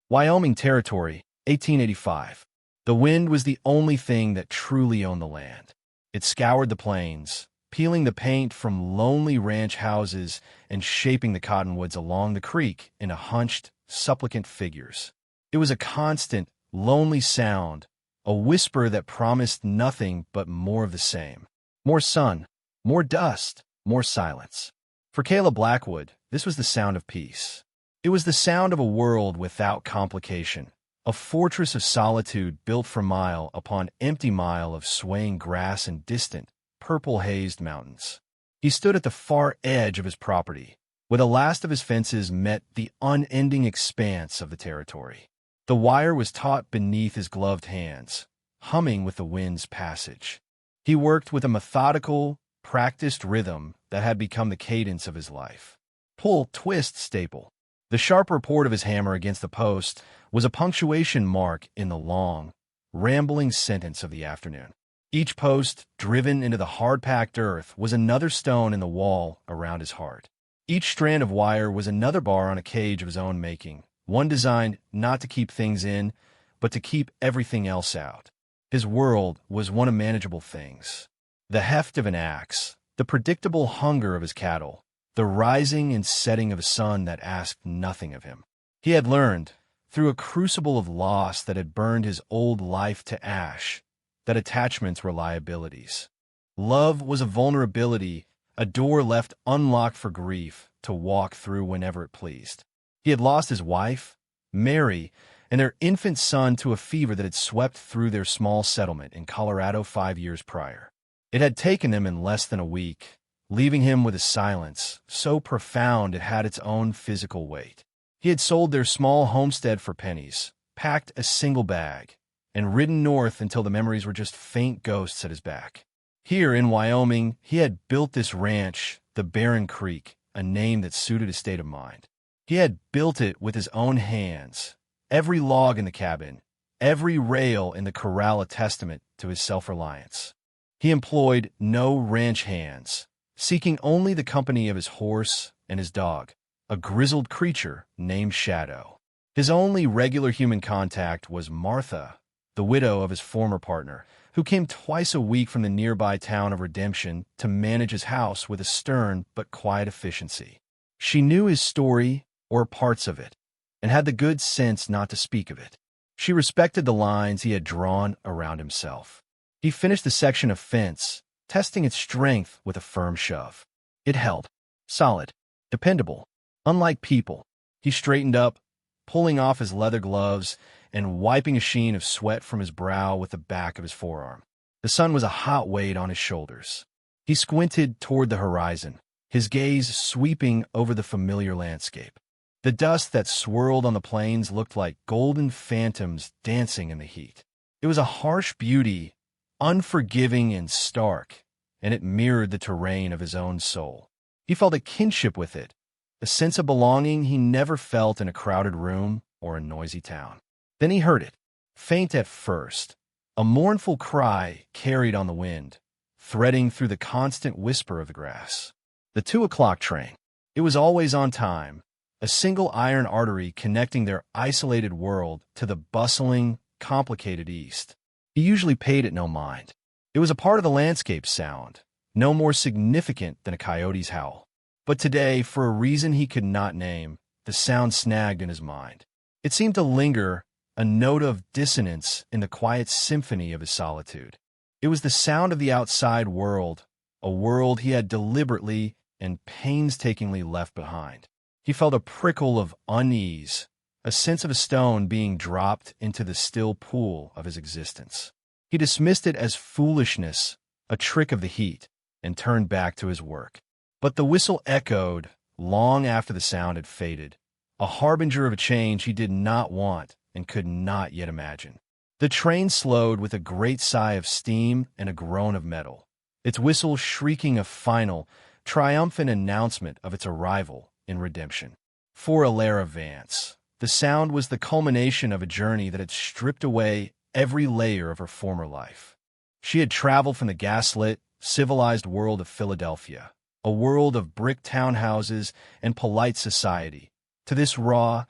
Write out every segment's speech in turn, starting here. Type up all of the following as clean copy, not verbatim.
Wyoming Territory, 1885. The wind was the only thing that truly owned the land. It scoured the plains, peeling the paint from lonely ranch houses and shaping the cottonwoods along the creek into hunched, supplicant figures. It was a constant, lonely sound, a whisper that promised nothing but more of the same. More sun, more dust, more silence. For Caleb Blackwood, this was the sound of peace. It was the sound of a world without complication, a fortress of solitude built for mile upon empty mile of swaying grass and distant, purple-hazed mountains. He stood at the far edge of his property, where the last of his fences met the unending expanse of the territory. The wire was taut beneath his gloved hands, humming with the wind's passage. He worked with a methodical, practiced rhythm that had become the cadence of his life. Pull, twist, staple. The sharp report of his hammer against the post was a punctuation mark in the long, rambling sentence of the afternoon. Each post, driven into the hard-packed earth, was another stone in the wall around his heart. Each strand of wire was another bar on a cage of his own making, one designed not to keep things in, but to keep everything else out. His world was one of manageable things. The heft of an axe, the predictable hunger of his cattle, the rising and setting of a sun that asked nothing of him. He had learned, through a crucible of loss that had burned his old life to ash, that attachments were liabilities. Love was a vulnerability, a door left unlocked for grief to walk through whenever it pleased. He had lost his wife, Mary, and their infant son to a fever that had swept through their small settlement in Colorado 5 years prior. It had taken them in less than a week, leaving him with a silence so profound it had its own physical weight. He had sold their small homestead for pennies, packed a single bag, and ridden north until the memories were just faint ghosts at his back. Here in Wyoming, he had built this ranch, the Barren Creek, a name that suited his state of mind. He had built it with his own hands, every log in the cabin, every rail in the corral a testament to his self-reliance. He employed no ranch hands, seeking only the company of his horse and his dog, a grizzled creature named Shadow. His only regular human contact was Martha, the widow of his former partner, who came twice a week from the nearby town of Redemption to manage his house with a stern but quiet efficiency. She knew his story, or parts of it, and had the good sense not to speak of it. She respected the lines he had drawn around himself. He finished the section of fence, testing its strength with a firm shove. It held. Solid. Dependable. Unlike people. He straightened up, pulling off his leather gloves and wiping a sheen of sweat from his brow with the back of his forearm. The sun was a hot weight on his shoulders. He squinted toward the horizon, his gaze sweeping over the familiar landscape. The dust that swirled on the plains looked like golden phantoms dancing in the heat. It was a harsh beauty, unforgiving and stark, and it mirrored the terrain of his own soul. He felt a kinship with it, a sense of belonging he never felt in a crowded room or a noisy town. Then he heard it, faint at first, a mournful cry carried on the wind, threading through the constant whisper of the grass. The 2 o'clock train. It was always on time, a single iron artery connecting their isolated world to the bustling, complicated East. He usually paid it no mind. It was a part of the landscape sound, no more significant than a coyote's howl. But today, for a reason he could not name, the sound snagged in his mind. It seemed to linger, a note of dissonance in the quiet symphony of his solitude. It was the sound of the outside world, a world he had deliberately and painstakingly left behind. He felt a prickle of unease, a sense of a stone being dropped into the still pool of his existence. He dismissed it as foolishness, a trick of the heat, and turned back to his work. But the whistle echoed long after the sound had faded, a harbinger of a change he did not want and could not yet imagine. The train slowed with a great sigh of steam and a groan of metal, its whistle shrieking a final, triumphant announcement of its arrival in Redemption. For Alara Vance, the sound was the culmination of a journey that had stripped away every layer of her former life. She had traveled from the gaslit, civilized world of Philadelphia, a world of brick townhouses and polite society, to this raw,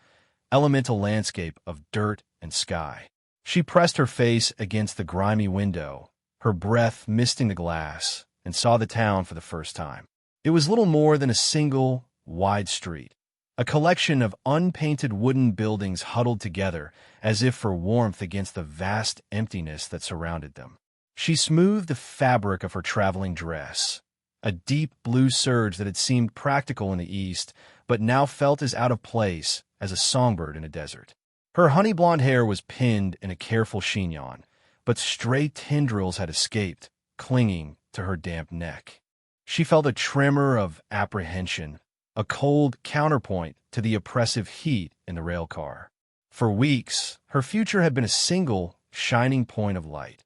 elemental landscape of dirt and sky. She pressed her face against the grimy window, her breath misting the glass, and saw the town for the first time. It was little more than a single, wide street, a collection of unpainted wooden buildings huddled together as if for warmth against the vast emptiness that surrounded them. She smoothed the fabric of her traveling dress, a deep blue serge that had seemed practical in the East, but now felt as out of place as a songbird in a desert. Her honey-blonde hair was pinned in a careful chignon, but stray tendrils had escaped, clinging to her damp neck. She felt a tremor of apprehension, a cold counterpoint to the oppressive heat in the railcar. For weeks, her future had been a single, shining point of light.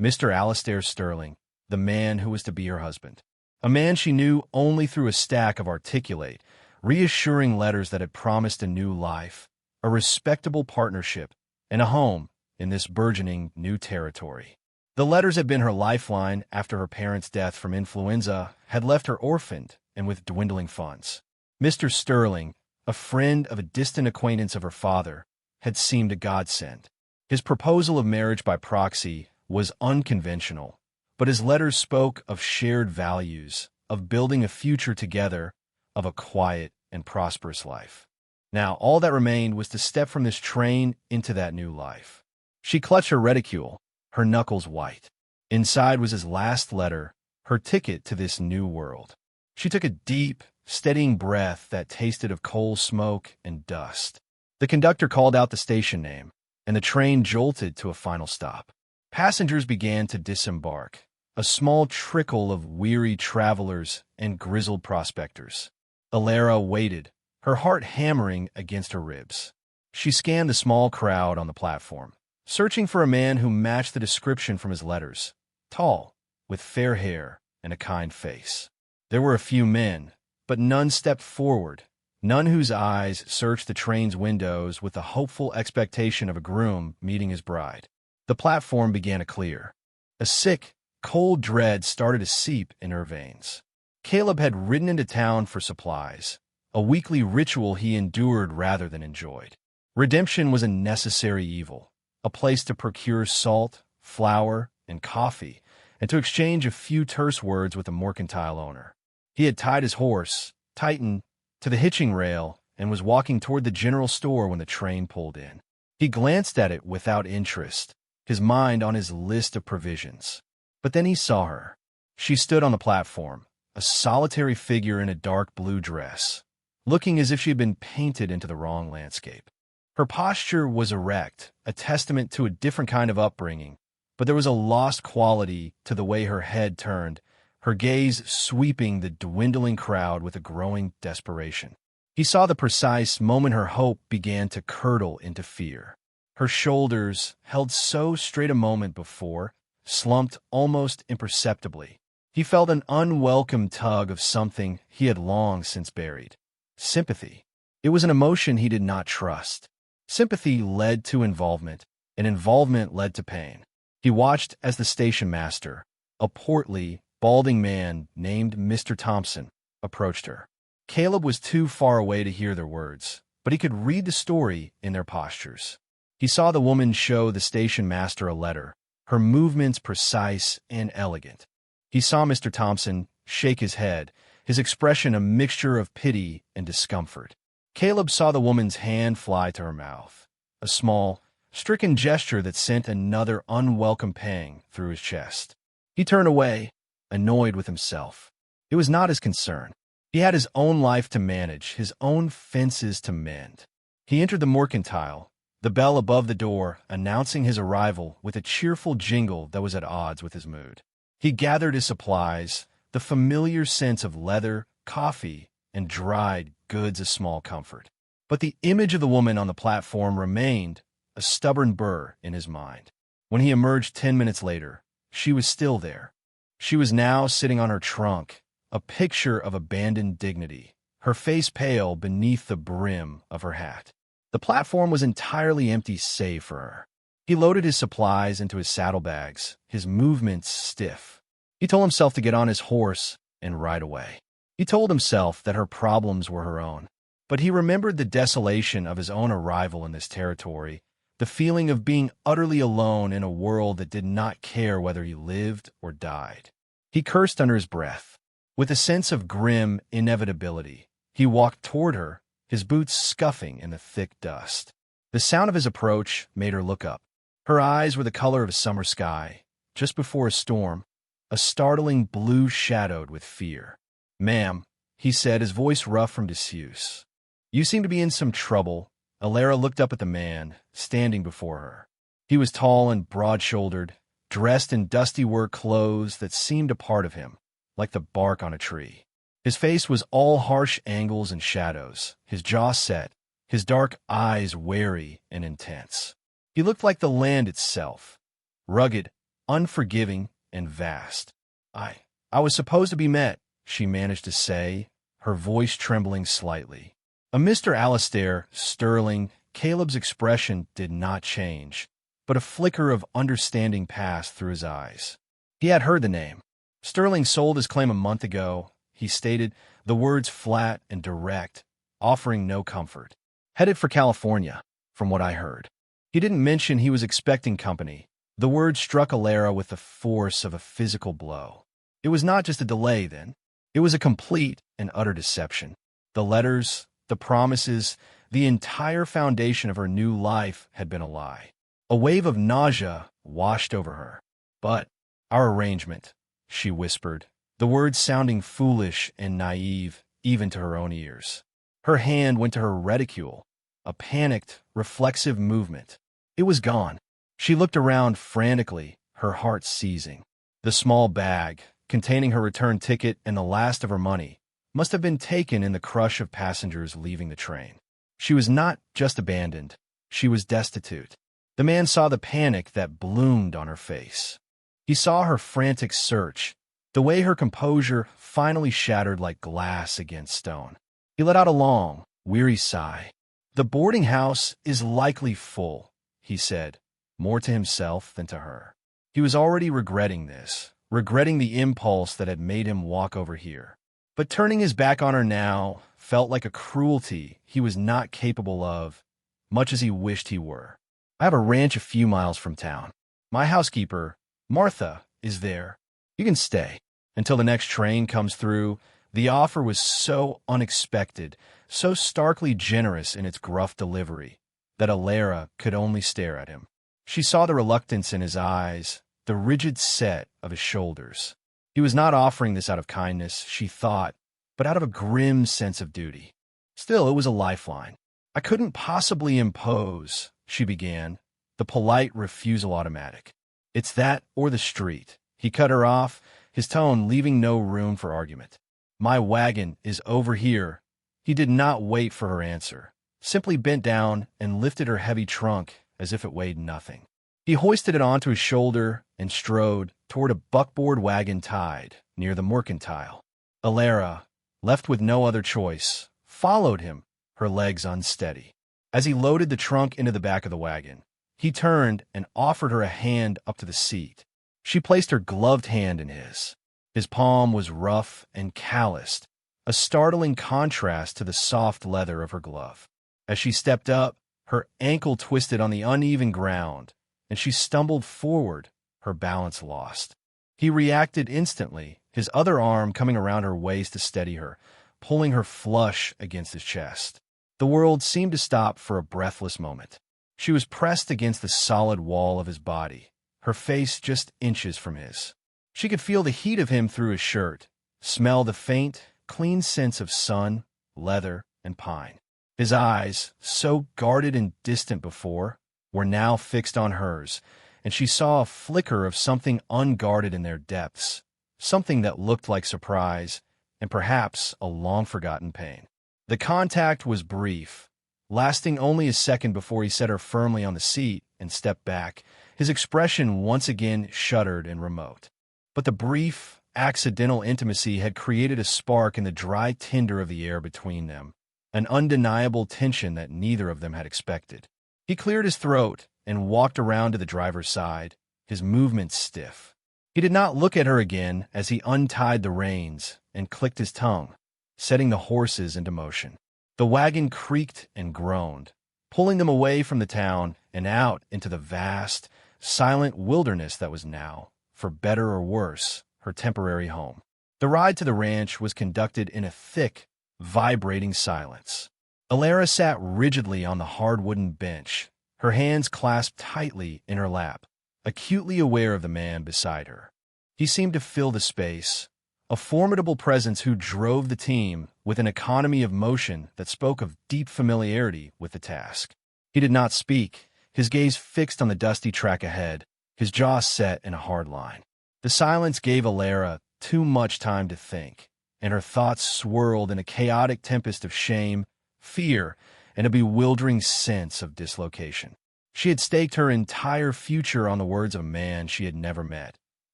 Mr. Alistair Sterling, the man who was to be her husband. A man she knew only through a stack of articulate, reassuring letters that had promised a new life, a respectable partnership, and a home in this burgeoning new territory. The letters had been her lifeline after her parents' death from influenza had left her orphaned and with dwindling funds. Mr. Sterling, a friend of a distant acquaintance of her father, had seemed a godsend. His proposal of marriage by proxy was unconventional, but his letters spoke of shared values, of building a future together, of a quiet and prosperous life. Now, all that remained was to step from this train into that new life. She clutched her reticule, her knuckles white. Inside was his last letter, her ticket to this new world. She took a deep, steadying breath that tasted of coal smoke and dust. The conductor called out the station name, and the train jolted to a final stop. Passengers began to disembark, a small trickle of weary travelers and grizzled prospectors. Alara waited, her heart hammering against her ribs. She scanned the small crowd on the platform, searching for a man who matched the description from his letters, tall, with fair hair and a kind face. There were a few men, but none stepped forward, none whose eyes searched the train's windows with the hopeful expectation of a groom meeting his bride. The platform began to clear. A sick, cold dread started to seep in her veins. Caleb had ridden into town for supplies, a weekly ritual he endured rather than enjoyed. Redemption was a necessary evil, a place to procure salt, flour, and coffee, and to exchange a few terse words with a mercantile owner. He had tied his horse, tightened, to the hitching rail and was walking toward the general store when the train pulled in. He glanced at it without interest, his mind on his list of provisions. But then he saw her. She stood on the platform, a solitary figure in a dark blue dress, looking as if she had been painted into the wrong landscape. Her posture was erect, a testament to a different kind of upbringing, but there was a lost quality to the way her head turned, her gaze sweeping the dwindling crowd with a growing desperation. He saw the precise moment her hope began to curdle into fear. Her shoulders, held so straight a moment before, slumped almost imperceptibly. He felt an unwelcome tug of something he had long since buried. Sympathy. It was an emotion he did not trust. Sympathy led to involvement, and involvement led to pain. He watched as the station master, a portly, balding man named Mr. Thompson, approached her. Caleb was too far away to hear their words, but he could read the story in their postures. He saw the woman show the station master a letter, her movements precise and elegant. He saw Mr. Thompson shake his head, his expression a mixture of pity and discomfort. Caleb saw the woman's hand fly to her mouth, a small, stricken gesture that sent another unwelcome pang through his chest. He turned away, annoyed with himself. It was not his concern. He had his own life to manage, his own fences to mend. He entered the mercantile, the bell above the door announcing his arrival with a cheerful jingle that was at odds with his mood. He gathered his supplies, the familiar sense of leather, coffee, and dried goods a small comfort. But the image of the woman on the platform remained a stubborn burr in his mind. When he emerged 10 minutes later, she was still there. She was now sitting on her trunk, a picture of abandoned dignity, her face pale beneath the brim of her hat. The platform was entirely empty save for her. He loaded his supplies into his saddlebags, his movements stiff. He told himself to get on his horse and ride away. He told himself that her problems were her own. But he remembered the desolation of his own arrival in this territory, the feeling of being utterly alone in a world that did not care whether he lived or died. He cursed under his breath. With a sense of grim inevitability, he walked toward her, his boots scuffing in the thick dust. The sound of his approach made her look up. Her eyes were the color of a summer sky, just before a storm, a startling blue shadowed with fear. "Ma'am," he said, his voice rough from disuse. "You seem to be in some trouble." Alara looked up at the man, standing before her. He was tall and broad-shouldered, dressed in dusty work clothes that seemed a part of him, like the bark on a tree. His face was all harsh angles and shadows, his jaw set, his dark eyes wary and intense. He looked like the land itself, rugged, unforgiving, and vast. I was supposed to be met," she managed to say, her voice trembling slightly. A Mr. Alistair, Sterling, Caleb's expression did not change, but a flicker of understanding passed through his eyes. He had heard the name. "Sterling sold his claim a month ago," he stated, the words flat and direct, offering no comfort. "Headed for California, from what I heard." He didn't mention he was expecting company. The word struck Alara with the force of a physical blow. It was not just a delay, then. It was a complete and utter deception. The letters, the promises, the entire foundation of her new life had been a lie. A wave of nausea washed over her. "But our arrangement," she whispered, the words sounding foolish and naive even to her own ears. Her hand went to her reticule, a panicked, reflexive movement. It was gone. She looked around frantically, her heart seizing. The small bag, containing her return ticket and the last of her money, must have been taken in the crush of passengers leaving the train. She was not just abandoned. She was destitute. The man saw the panic that bloomed on her face. He saw her frantic search, the way her composure finally shattered like glass against stone. He let out a long, weary sigh. "The boarding house is likely full," he said, more to himself than to her. He was already regretting this, regretting the impulse that had made him walk over here. But turning his back on her now felt like a cruelty he was not capable of, much as he wished he were. "I have a ranch a few miles from town. My housekeeper, Martha, is there. You can stay until the next train comes through." The offer was so unexpected, so starkly generous in its gruff delivery, that Alara could only stare at him. She saw the reluctance in his eyes, the rigid set of his shoulders. He was not offering this out of kindness, she thought, but out of a grim sense of duty. Still, it was a lifeline. "I couldn't possibly impose," she began, the polite refusal automatic. "It's that or the street." He cut her off, his tone leaving no room for argument. "My wagon is over here." He did not wait for her answer, simply bent down and lifted her heavy trunk as if it weighed nothing. He hoisted it onto his shoulder and strode toward a buckboard wagon tied near the mercantile. Alara, left with no other choice, followed him, her legs unsteady. As he loaded the trunk into the back of the wagon, he turned and offered her a hand up to the seat. She placed her gloved hand in his. His palm was rough and calloused, a startling contrast to the soft leather of her glove. As she stepped up, her ankle twisted on the uneven ground, and she stumbled forward, her balance lost. He reacted instantly, his other arm coming around her waist to steady her, pulling her flush against his chest. The world seemed to stop for a breathless moment. She was pressed against the solid wall of his body, her face just inches from his. She could feel the heat of him through his shirt, smell the faint, clean scents of sun, leather, and pine. His eyes, so guarded and distant before, were now fixed on hers, and she saw a flicker of something unguarded in their depths, something that looked like surprise, and perhaps a long-forgotten pain. The contact was brief, lasting only a second before he set her firmly on the seat and stepped back, his expression once again shuttered and remote. But the brief, accidental intimacy had created a spark in the dry tinder of the air between them, an undeniable tension that neither of them had expected. He cleared his throat and walked around to the driver's side, his movements stiff. He did not look at her again as he untied the reins and clicked his tongue, setting the horses into motion. The wagon creaked and groaned, pulling them away from the town and out into the vast, silent wilderness that was now, for better or worse, her temporary home. The ride to the ranch was conducted in a thick, vibrating silence. Alara sat rigidly on the hard wooden bench, her hands clasped tightly in her lap, acutely aware of the man beside her. He seemed to fill the space, a formidable presence who drove the team with an economy of motion that spoke of deep familiarity with the task. He did not speak, his gaze fixed on the dusty track ahead, his jaw set in a hard line. The silence gave Alara too much time to think, and her thoughts swirled in a chaotic tempest of shame, fear, and a bewildering sense of dislocation. She had staked her entire future on the words of a man she had never met,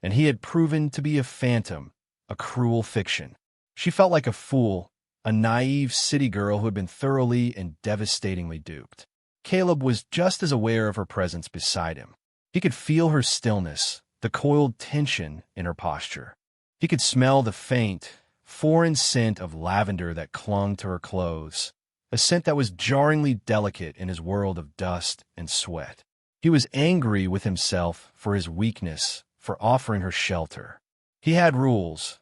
and he had proven to be a phantom, a cruel fiction. She felt like a fool, a naive city girl who had been thoroughly and devastatingly duped. Caleb was just as aware of her presence beside him. He could feel her stillness, the coiled tension in her posture. He could smell the faint, foreign scent of lavender that clung to her clothes, a scent that was jarringly delicate in his world of dust and sweat. He was angry with himself for his weakness, for offering her shelter. He had rules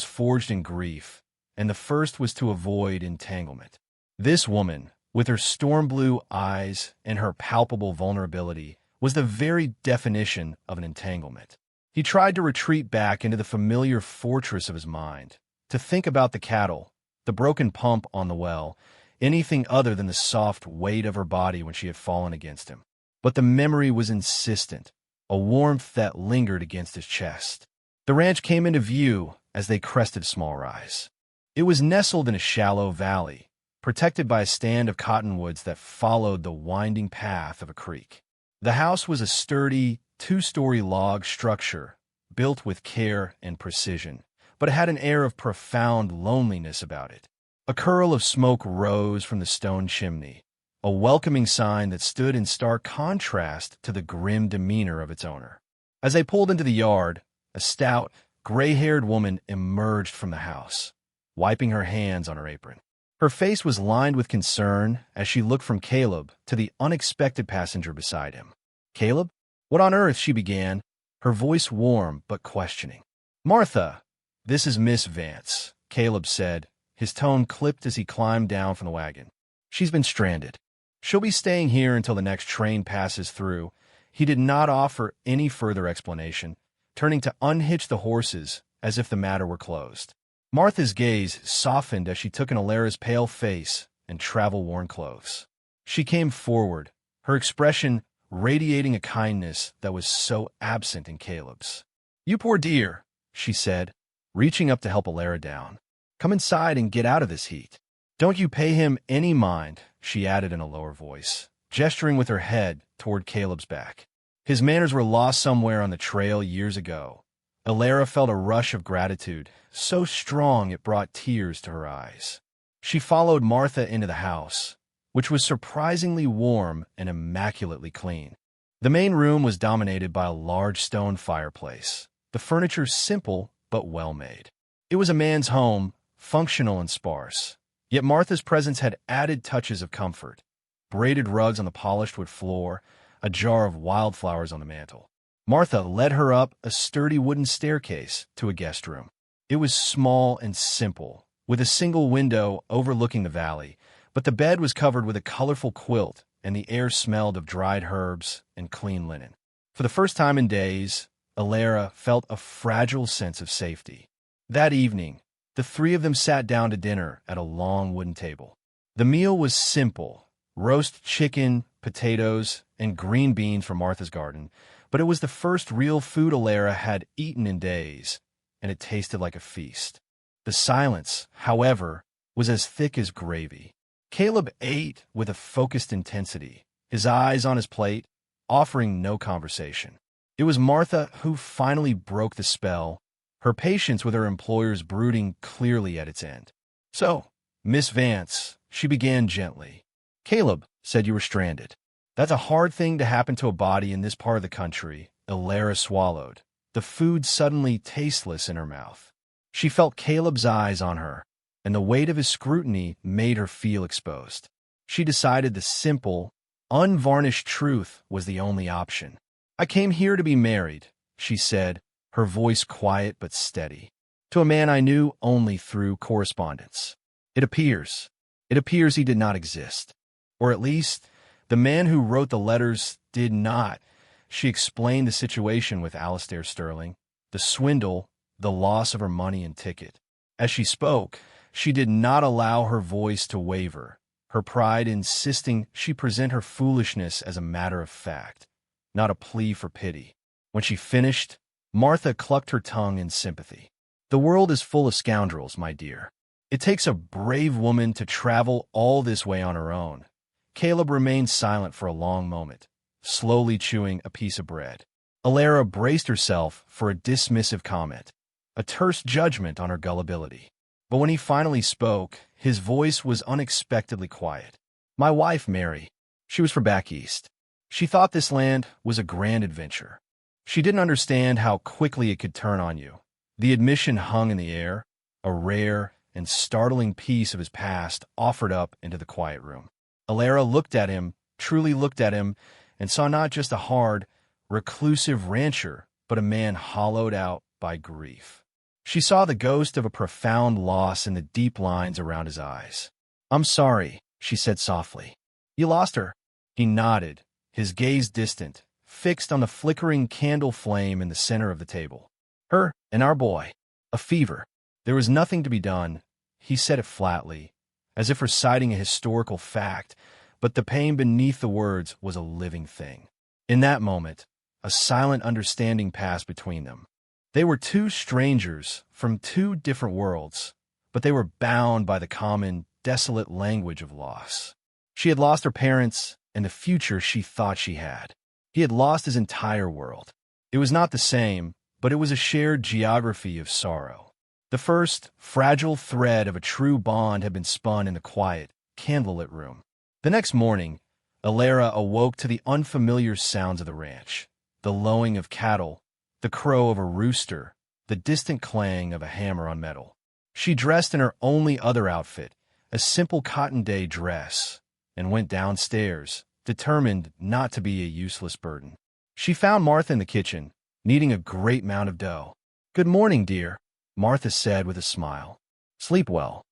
forged in grief, and the first was to avoid entanglement. This woman, with her storm-blue eyes and her palpable vulnerability, was the very definition of an entanglement. He tried to retreat back into the familiar fortress of his mind, to think about the cattle, the broken pump on the well, anything other than the soft weight of her body when she had fallen against him. But the memory was insistent, a warmth that lingered against his chest. The ranch came into view as they crested a small rise. It was nestled in a shallow valley, protected by a stand of cottonwoods that followed the winding path of a creek. The house was a sturdy, two-story log structure, built with care and precision, but it had an air of profound loneliness about it. A curl of smoke rose from the stone chimney, a welcoming sign that stood in stark contrast to the grim demeanor of its owner. As they pulled into the yard, a stout, gray-haired woman emerged from the house, wiping her hands on her apron. Her face was lined with concern as she looked from Caleb to the unexpected passenger beside him. "Caleb? What on earth?" she began, her voice warm but questioning. "Martha, this is Miss Vance," Caleb said, his tone clipped as he climbed down from the wagon. "She's been stranded. She'll be staying here until the next train passes through." He did not offer any further explanation, turning to unhitch the horses as if the matter were closed. Martha's gaze softened as she took in Alara's pale face and travel-worn clothes. She came forward, her expression radiating a kindness that was so absent in Caleb's. "You poor dear," she said, reaching up to help Alara down. "Come inside and get out of this heat. Don't you pay him any mind," she added in a lower voice, gesturing with her head toward Caleb's back. His manners were lost somewhere on the trail years ago. Alara felt a rush of gratitude, so strong it brought tears to her eyes. She followed Martha into the house, which was surprisingly warm and immaculately clean. The main room was dominated by a large stone fireplace, the furniture simple but well-made. It was a man's home, functional and sparse, yet Martha's presence had added touches of comfort. Braided rugs on the polished wood floor, a jar of wildflowers on the mantel. Martha led her up a sturdy wooden staircase to a guest room. It was small and simple, with a single window overlooking the valley, but the bed was covered with a colorful quilt and the air smelled of dried herbs and clean linen. For the first time in days, Alara felt a fragile sense of safety. That evening, the three of them sat down to dinner at a long wooden table. The meal was simple: roast chicken, potatoes, and green beans from Martha's garden, but it was the first real food Alara had eaten in days, and it tasted like a feast. The silence, however, was as thick as gravy. Caleb ate with a focused intensity, his eyes on his plate, offering no conversation. It was Martha who finally broke the spell, her patience with her employers brooding clearly at its end. "So, Miss Vance," she began gently, "Caleb said you were stranded. That's a hard thing to happen to a body in this part of the country." Alara swallowed, the food suddenly tasteless in her mouth. She felt Caleb's eyes on her, and the weight of his scrutiny made her feel exposed. She decided the simple, unvarnished truth was the only option. "I came here to be married," she said, her voice quiet but steady, "to a man I knew only through correspondence. It appears he did not exist. Or at least, the man who wrote the letters did not." She explained the situation with Alistair Sterling, the swindle, the loss of her money and ticket. As she spoke, she did not allow her voice to waver, her pride insisting she present her foolishness as a matter of fact, not a plea for pity. When she finished, Martha clucked her tongue in sympathy. "The world is full of scoundrels, my dear. It takes a brave woman to travel all this way on her own." Caleb remained silent for a long moment, slowly chewing a piece of bread. Alara braced herself for a dismissive comment, a terse judgment on her gullibility. But when he finally spoke, his voice was unexpectedly quiet. "My wife, Mary, she was from back east. She thought this land was a grand adventure. She didn't understand how quickly it could turn on you." The admission hung in the air, a rare and startling piece of his past offered up into the quiet room. Alara looked at him, truly looked at him, and saw not just a hard, reclusive rancher, but a man hollowed out by grief. She saw the ghost of a profound loss in the deep lines around his eyes. "I'm sorry," she said softly. "You lost her?" He nodded, his gaze distant, fixed on the flickering candle flame in the center of the table. "Her and our boy. A fever. There was nothing to be done." He said it flatly, as if reciting a historical fact, but the pain beneath the words was a living thing. In that moment, a silent understanding passed between them. They were two strangers from two different worlds, but they were bound by the common, desolate language of loss. She had lost her parents and the future she thought she had. He had lost his entire world. It was not the same, but it was a shared geography of sorrow. The first, fragile thread of a true bond had been spun in the quiet, candlelit room. The next morning, Alara awoke to the unfamiliar sounds of the ranch, the lowing of cattle, the crow of a rooster, the distant clang of a hammer on metal. She dressed in her only other outfit, a simple cotton day dress, and went downstairs, determined not to be a useless burden. She found Martha in the kitchen, kneading a great mound of dough. "Good morning, dear," Martha said with a smile. "Sleep well?"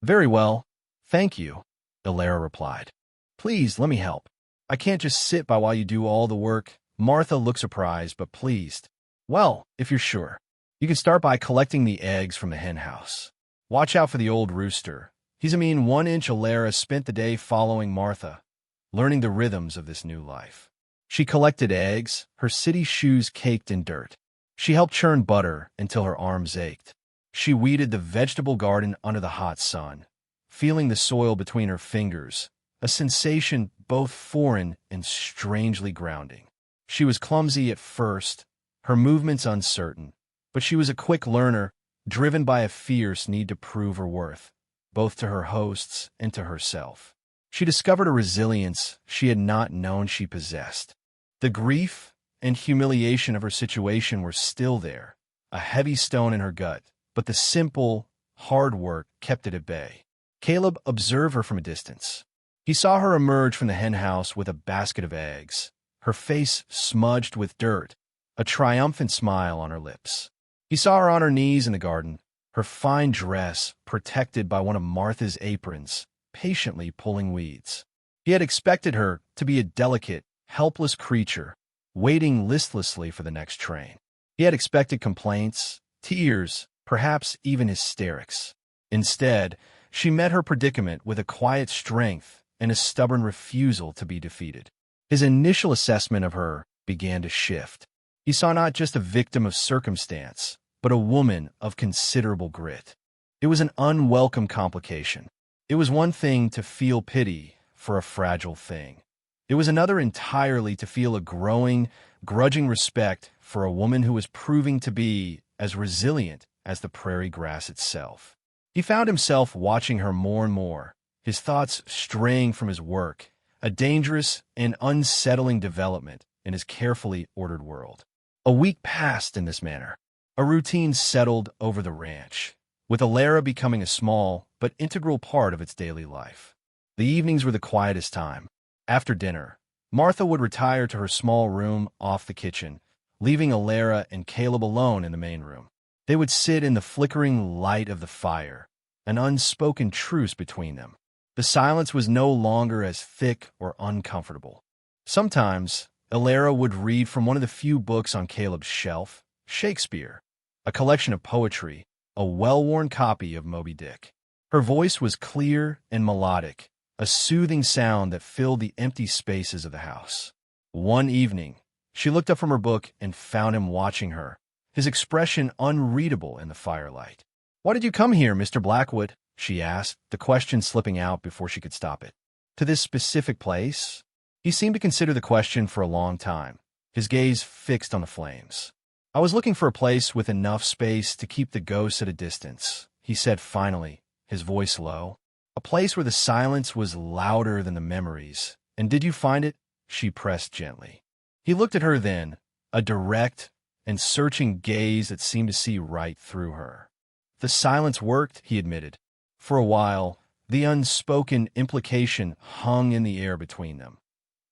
"Very well, thank you," Alara replied. "Please, let me help. I can't just sit by while you do all the work." Martha looked surprised but pleased. "Well, if you're sure. You can start by collecting the eggs from the hen house. Watch out for the old rooster. He's a mean 1-inch." Alara spent the day following Martha, learning the rhythms of this new life. She collected eggs, her city shoes caked in dirt. She helped churn butter until her arms ached. She weeded the vegetable garden under the hot sun, feeling the soil between her fingers, a sensation both foreign and strangely grounding. She was clumsy at first, her movements uncertain, but she was a quick learner, driven by a fierce need to prove her worth, both to her hosts and to herself. She discovered a resilience she had not known she possessed. The grief and humiliation of her situation were still there, a heavy stone in her gut, but the simple, hard work kept it at bay. Caleb observed her from a distance. He saw her emerge from the hen house with a basket of eggs, her face smudged with dirt, a triumphant smile on her lips. He saw her on her knees in the garden, her fine dress protected by one of Martha's aprons, patiently pulling weeds. He had expected her to be a delicate, helpless creature, waiting listlessly for the next train. He had expected complaints, tears, perhaps even hysterics. Instead, she met her predicament with a quiet strength and a stubborn refusal to be defeated. His initial assessment of her began to shift. He saw not just a victim of circumstance, but a woman of considerable grit. It was an unwelcome complication. It was one thing to feel pity for a fragile thing. It was another entirely to feel a growing, grudging respect for a woman who was proving to be as resilient as the prairie grass itself. He found himself watching her more and more, his thoughts straying from his work, a dangerous and unsettling development in his carefully ordered world. A week passed in this manner. A routine settled over the ranch. with Alara becoming a small but integral part of its daily life. The evenings were the quietest time. After dinner, Martha would retire to her small room off the kitchen, leaving Alara and Caleb alone in the main room. They would sit in the flickering light of the fire, an unspoken truce between them. The silence was no longer as thick or uncomfortable. Sometimes, Alara would read from one of the few books on Caleb's shelf, Shakespeare, a collection of poetry, a well-worn copy of Moby Dick. Her voice was clear and melodic, a soothing sound that filled the empty spaces of the house. One evening, she looked up from her book and found him watching her, his expression unreadable in the firelight. "Why did you come here, Mr. Blackwood?" she asked, the question slipping out before she could stop it. "To this specific place?" He seemed to consider the question for a long time, his gaze fixed on the flames. "I was looking for a place with enough space to keep the ghosts at a distance," he said finally, his voice low. "A place where the silence was louder than the memories. And did you find it?" she pressed gently. He looked at her then, a direct and searching gaze that seemed to see right through her. "The silence worked," he admitted. For a while, the unspoken implication hung in the air between them.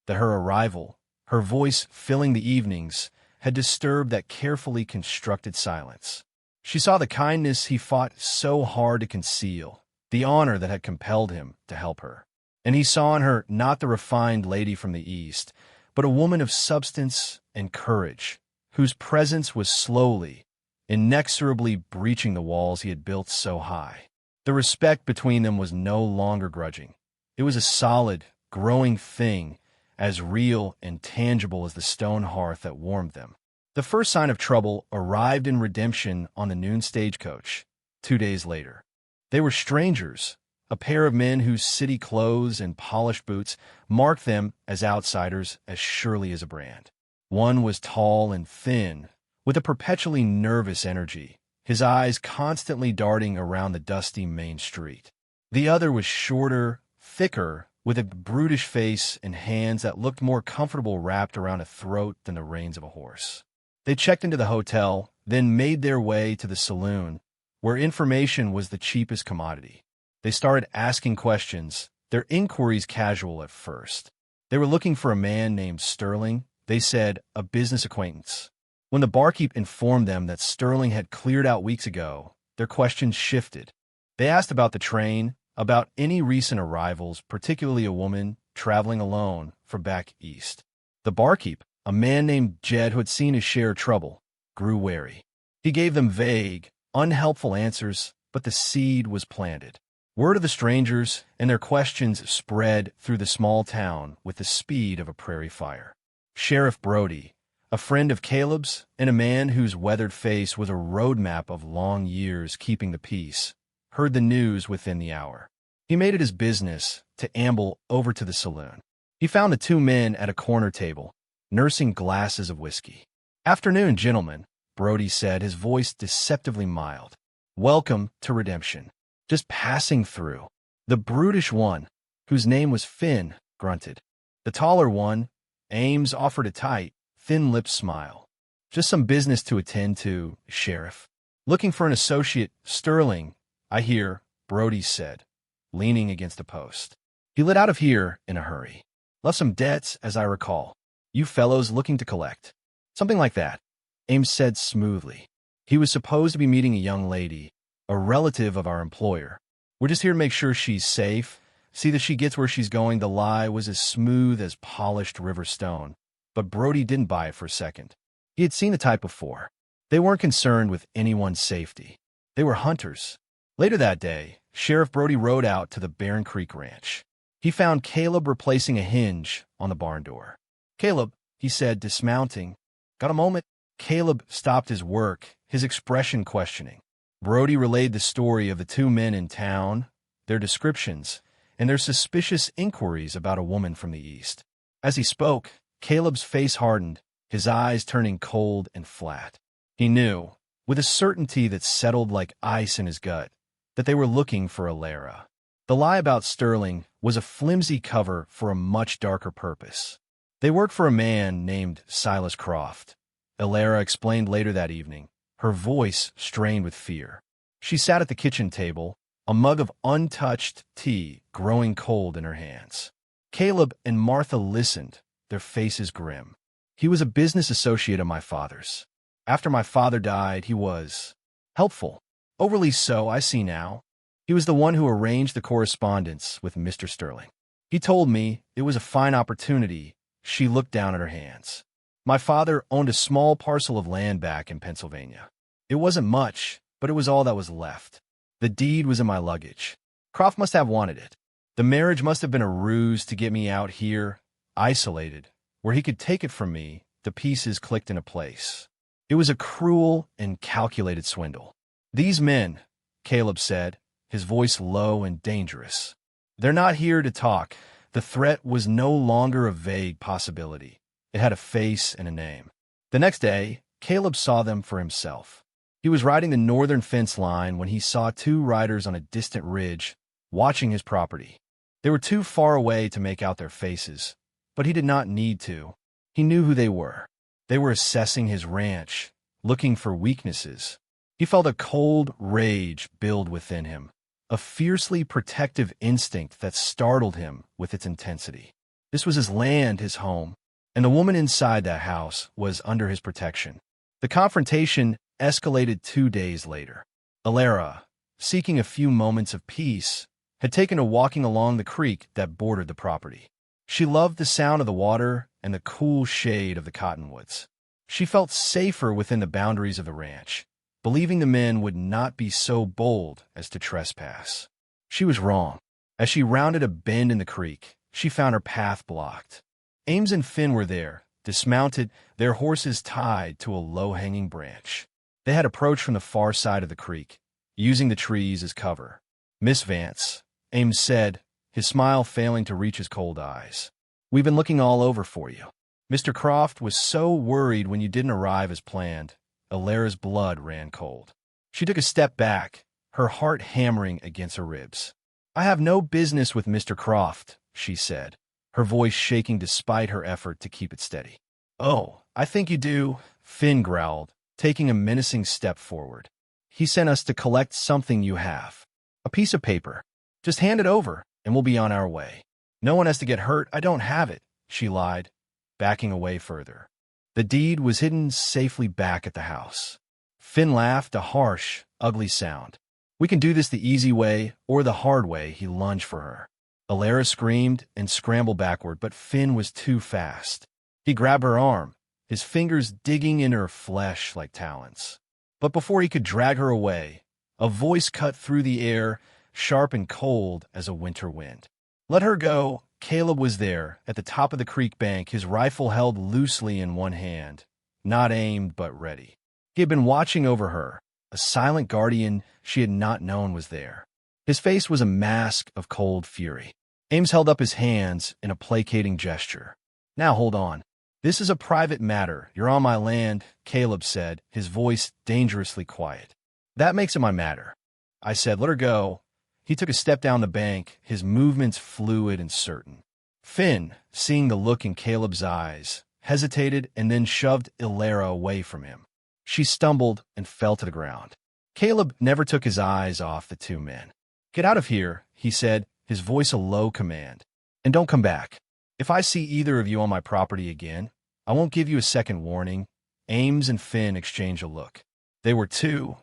That her arrival, her voice filling the evenings, had disturbed that carefully constructed silence. She saw the kindness he fought so hard to conceal, the honor that had compelled him to help her. And he saw in her not the refined lady from the East, but a woman of substance and courage, whose presence was slowly, inexorably breaching the walls he had built so high. The respect between them was no longer grudging. It was a solid, growing thing, as real and tangible as the stone hearth that warmed them. The first sign of trouble arrived in Redemption on the noon stagecoach, 2 days later. They were strangers, a pair of men whose city clothes and polished boots marked them as outsiders as surely as a brand. One was tall and thin, with a perpetually nervous energy, his eyes constantly darting around the dusty main street. The other was shorter, thicker, with a brutish face and hands that looked more comfortable wrapped around a throat than the reins of a horse. They checked into the hotel, then made their way to the saloon, where information was the cheapest commodity. They started asking questions, their inquiries casual at first. They were looking for a man named Sterling, they said, a business acquaintance. When the barkeep informed them that Sterling had cleared out weeks ago, their questions shifted. They asked about the train, about any recent arrivals, particularly a woman traveling alone from back east. The barkeep, a man named Jed who had seen his share of trouble, grew wary. He gave them vague, unhelpful answers, but the seed was planted. Word of the strangers and their questions spread through the small town with the speed of a prairie fire. Sheriff Brody, a friend of Caleb's and a man whose weathered face was a roadmap of long years keeping the peace, heard the news within the hour. He made it his business to amble over to the saloon. He found the 2 men at a corner table, nursing glasses of whiskey. "Afternoon, gentlemen," Brody said, his voice deceptively mild. "Welcome to Redemption. Just passing through." The brutish one, whose name was Finn, grunted. The taller one, Ames, offered a tight, thin-lipped smile. "Just some business to attend to, Sheriff. Looking for an associate, Sterling, I hear," Brody said, leaning against a post. "He lit out of here in a hurry. Left some debts, as I recall. You fellows looking to collect?" "Something like that," Ames said smoothly. "He was supposed to be meeting a young lady, a relative of our employer. We're just here to make sure she's safe, see that she gets where she's going." The lie was as smooth as polished river stone, but Brody didn't buy it for a second. He had seen the type before. They weren't concerned with anyone's safety. They were hunters. Later that day, Sheriff Brody rode out to the Barren Creek Ranch. He found Caleb replacing a hinge on the barn door. "Caleb," he said, dismounting. "Got a moment?" Caleb stopped his work, his expression questioning. Brody relayed the story of the 2 men in town, their descriptions, and their suspicious inquiries about a woman from the East. As he spoke, Caleb's face hardened, his eyes turning cold and flat. He knew, with a certainty that settled like ice in his gut, that they were looking for Alara. The lie about Sterling was a flimsy cover for a much darker purpose. They worked for a man named Silas Croft, Alara explained later that evening, her voice strained with fear. She sat at the kitchen table, a mug of untouched tea growing cold in her hands. Caleb and Martha listened, their faces grim. He was a business associate of my father's. After my father died, he was helpful. Overly so, I see now. He was the one who arranged the correspondence with Mr. Sterling. He told me it was a fine opportunity. She looked down at her hands. My father owned a small parcel of land back in Pennsylvania. It wasn't much, but it was all that was left. The deed was in my luggage. Croft must have wanted it. The marriage must have been a ruse to get me out here, isolated, where he could take it from me. The pieces clicked into place. It was a cruel and calculated swindle. These men, Caleb said, his voice low and dangerous. They're not here to talk. The threat was no longer a vague possibility. It had a face and a name. The next day, Caleb saw them for himself. He was riding the northern fence line when he saw two riders on a distant ridge, watching his property. They were too far away to make out their faces, but he did not need to. He knew who they were. They were assessing his ranch, looking for weaknesses. He felt a cold rage build within him, a fiercely protective instinct that startled him with its intensity. This was his land, his home, and the woman inside that house was under his protection. The confrontation escalated 2 days later. Alara, seeking a few moments of peace, had taken to walking along the creek that bordered the property. She loved the sound of the water and the cool shade of the cottonwoods. She felt safer within the boundaries of the ranch, believing the men would not be so bold as to trespass. She was wrong. As she rounded a bend in the creek, she found her path blocked. Ames and Finn were there, dismounted, their horses tied to a low-hanging branch. They had approached from the far side of the creek, using the trees as cover. "Miss Vance," Ames said, his smile failing to reach his cold eyes. "We've been looking all over for you. Mr. Croft was so worried when you didn't arrive as planned." Alara's blood ran cold. She took a step back, her heart hammering against her ribs. "I have no business with Mr. Croft," she said, her voice shaking despite her effort to keep it steady. "Oh, I think you do," Finn growled, taking a menacing step forward. "He sent us to collect something you have. A piece of paper. Just hand it over, and we'll be on our way." "No one has to get hurt. I don't have it," she lied, backing away further. The deed was hidden safely back at the house. Finn laughed, a harsh, ugly sound. "We can do this the easy way or the hard way," he lunged for her. Alara screamed and scrambled backward, but Finn was too fast. He grabbed her arm, his fingers digging into her flesh like talons. But before he could drag her away, a voice cut through the air, sharp and cold as a winter wind. "Let her go." Caleb was there, at the top of the creek bank, his rifle held loosely in one hand, not aimed but ready. He had been watching over her, a silent guardian she had not known was there. His face was a mask of cold fury. Ames held up his hands in a placating gesture. "Now hold on. This is a private matter. You're on my land," Caleb said, his voice dangerously quiet. "That makes it my matter." I said, "Let her go." He took a step down the bank, his movements fluid and certain. Finn, seeing the look in Caleb's eyes, hesitated and then shoved Alara away from him. She stumbled and fell to the ground. Caleb never took his eyes off the two men. "Get out of here," he said, his voice a low command. "And don't come back. If I see either of you on my property again, I won't give you a second warning." Ames and Finn exchanged a look. They were two,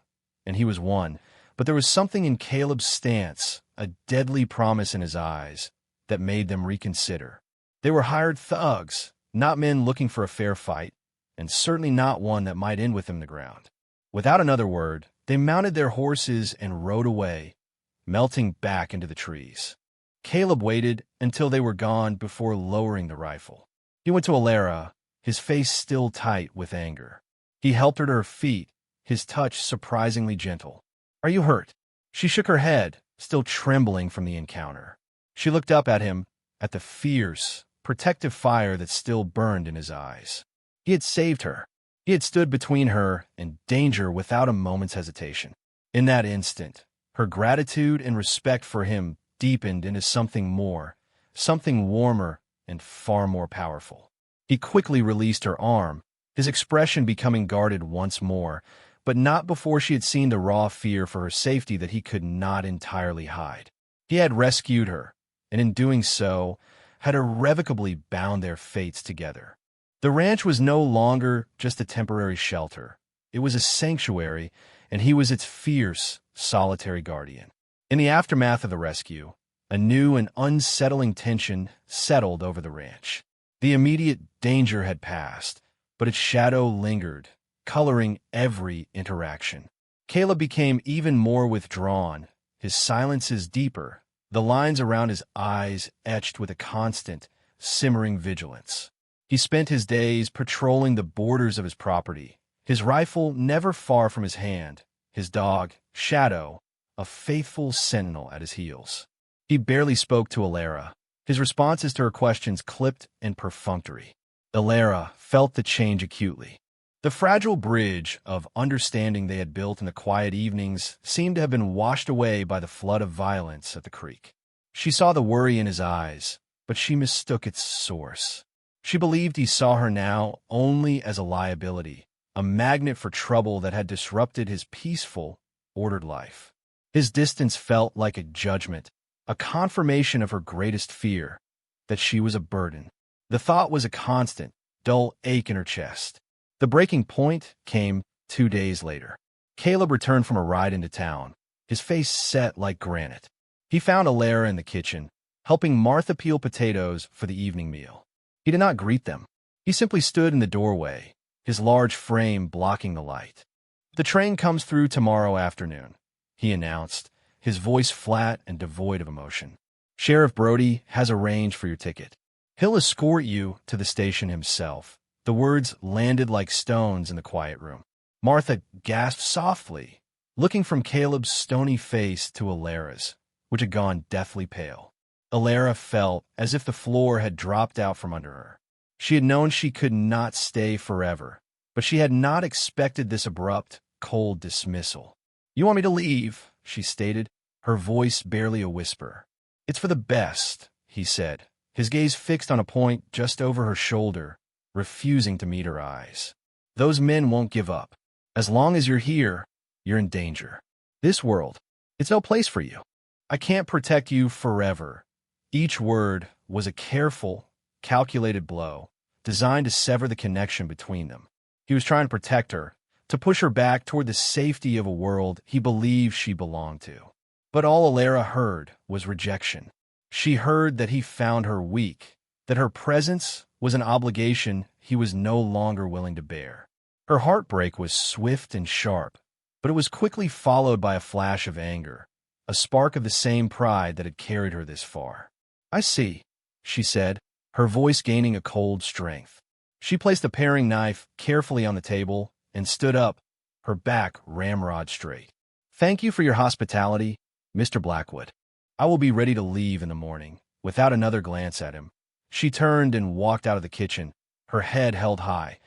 and he was one. But there was something in Caleb's stance, a deadly promise in his eyes, that made them reconsider. They were hired thugs, not men looking for a fair fight, and certainly not one that might end with them to the ground. Without another word, they mounted their horses and rode away, melting back into the trees. Caleb waited until they were gone before lowering the rifle. He went to Alara, his face still tight with anger. He helped her to her feet, his touch surprisingly gentle. "Are you hurt?" She shook her head, still trembling from the encounter. She looked up at him, at the fierce, protective fire that still burned in his eyes. He had saved her. He had stood between her and danger without a moment's hesitation. In that instant, her gratitude and respect for him deepened into something more, something warmer and far more powerful. He quickly released her arm, his expression becoming guarded once more, but not before she had seen the raw fear for her safety that he could not entirely hide. He had rescued her, and in doing so, had irrevocably bound their fates together. The ranch was no longer just a temporary shelter. It was a sanctuary, and he was its fierce, solitary guardian. In the aftermath of the rescue, a new and unsettling tension settled over the ranch. The immediate danger had passed, but its shadow lingered, coloring every interaction. Caleb became even more withdrawn, his silences deeper, the lines around his eyes etched with a constant, simmering vigilance. He spent his days patrolling the borders of his property, his rifle never far from his hand, his dog, Shadow, a faithful sentinel at his heels. He barely spoke to Alara, his responses to her questions clipped and perfunctory. Alara felt the change acutely. The fragile bridge of understanding they had built in the quiet evenings seemed to have been washed away by the flood of violence at the creek. She saw the worry in his eyes, but she mistook its source. She believed he saw her now only as a liability, a magnet for trouble that had disrupted his peaceful, ordered life. His distance felt like a judgment, a confirmation of her greatest fear, that she was a burden. The thought was a constant, dull ache in her chest. The breaking point came 2 days later. Caleb returned from a ride into town, his face set like granite. He found Alara in the kitchen, helping Martha peel potatoes for the evening meal. He did not greet them. He simply stood in the doorway, his large frame blocking the light. "The train comes through tomorrow afternoon," he announced, his voice flat and devoid of emotion. "Sheriff Brody has arranged for your ticket. He'll escort you to the station himself." The words landed like stones in the quiet room. Martha gasped softly, looking from Caleb's stony face to Alara's, which had gone deathly pale. Alara felt as if the floor had dropped out from under her. She had known she could not stay forever, but she had not expected this abrupt, cold dismissal. "You want me to leave?" she stated, her voice barely a whisper. "It's for the best," he said, his gaze fixed on a point just over her shoulder, refusing to meet her eyes. "Those men won't give up. As long as you're here, you're in danger. This world, it's no place for you. I can't protect you forever." Each word was a careful, calculated blow, designed to sever the connection between them. He was trying to protect her, to push her back toward the safety of a world he believed she belonged to. But all Alara heard was rejection. She heard that he found her weak, that her presence was an obligation he was no longer willing to bear. Her heartbreak was swift and sharp, but it was quickly followed by a flash of anger, a spark of the same pride that had carried her this far. "I see," she said, her voice gaining a cold strength. She placed the paring knife carefully on the table and stood up, her back ramrod straight. "Thank you for your hospitality, Mr. Blackwood. I will be ready to leave in the morning." Without another glance at him, she turned and walked out of the kitchen, her head held high,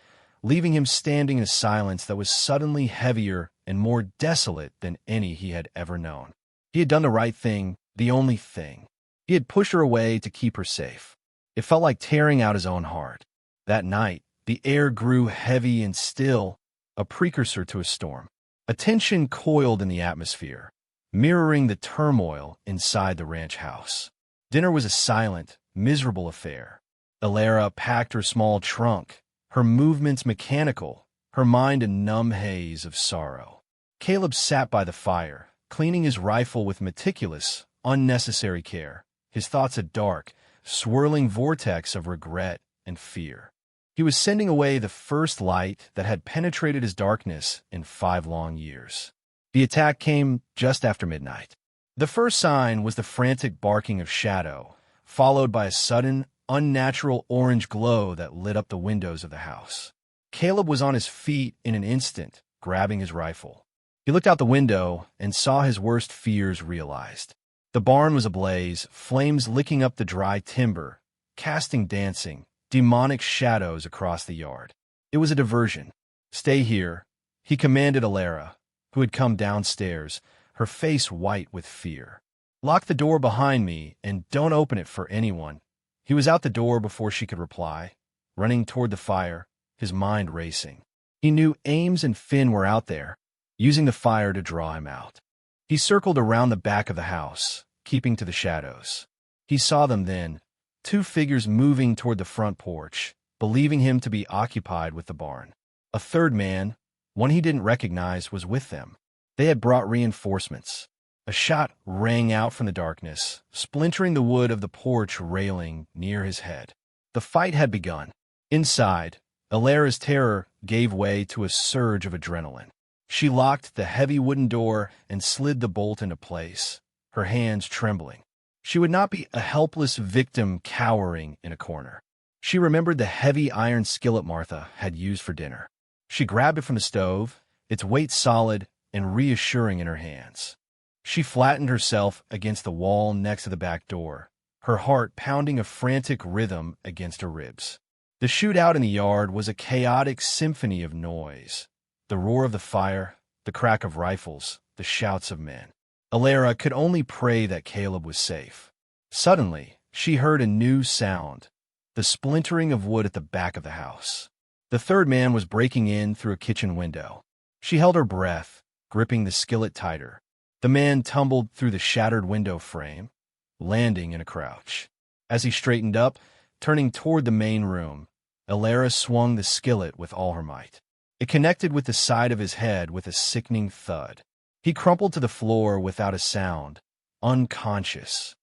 leaving him standing in a silence that was suddenly heavier and more desolate than any he had ever known. He had done the right thing, the only thing. He had pushed her away to keep her safe. It felt like tearing out his own heart. That night, the air grew heavy and still, a precursor to a storm. A tension coiled in the atmosphere, mirroring the turmoil inside the ranch house. Dinner was a silent, miserable affair. Alara packed her small trunk, her movements mechanical, her mind a numb haze of sorrow. Caleb sat by the fire, cleaning his rifle with meticulous, unnecessary care, his thoughts a dark, swirling vortex of regret and fear. He was sending away the first light that had penetrated his darkness in 5 long years. The attack came just after midnight. The first sign was the frantic barking of Shadow, followed by a sudden, unnatural orange glow that lit up the windows of the house. Caleb was on his feet in an instant, grabbing his rifle. He looked out the window and saw his worst fears realized. The barn was ablaze, flames licking up the dry timber, casting dancing, demonic shadows across the yard. It was a diversion. "Stay here," he commanded Alara, who had come downstairs, her face white with fear. "Lock the door behind me and don't open it for anyone." He was out the door before she could reply, running toward the fire, his mind racing. He knew Ames and Finn were out there, using the fire to draw him out. He circled around the back of the house, keeping to the shadows. He saw them then, two figures moving toward the front porch, believing him to be occupied with the barn. A third man, one he didn't recognize, was with them. They had brought reinforcements. A shot rang out from the darkness, splintering the wood of the porch railing near his head. The fight had begun. Inside, Alara's terror gave way to a surge of adrenaline. She locked the heavy wooden door and slid the bolt into place, her hands trembling. She would not be a helpless victim cowering in a corner. She remembered the heavy iron skillet Martha had used for dinner. She grabbed it from the stove, its weight solid and reassuring in her hands. She flattened herself against the wall next to the back door, her heart pounding a frantic rhythm against her ribs. The shootout in the yard was a chaotic symphony of noise. The roar of the fire, the crack of rifles, the shouts of men. Alara could only pray that Caleb was safe. Suddenly, she heard a new sound, the splintering of wood at the back of the house. The third man was breaking in through a kitchen window. She held her breath, gripping the skillet tighter. The man tumbled through the shattered window frame, landing in a crouch. As he straightened up, turning toward the main room, Alara swung the skillet with all her might. It connected with the side of his head with a sickening thud. He crumpled to the floor without a sound, unconscious.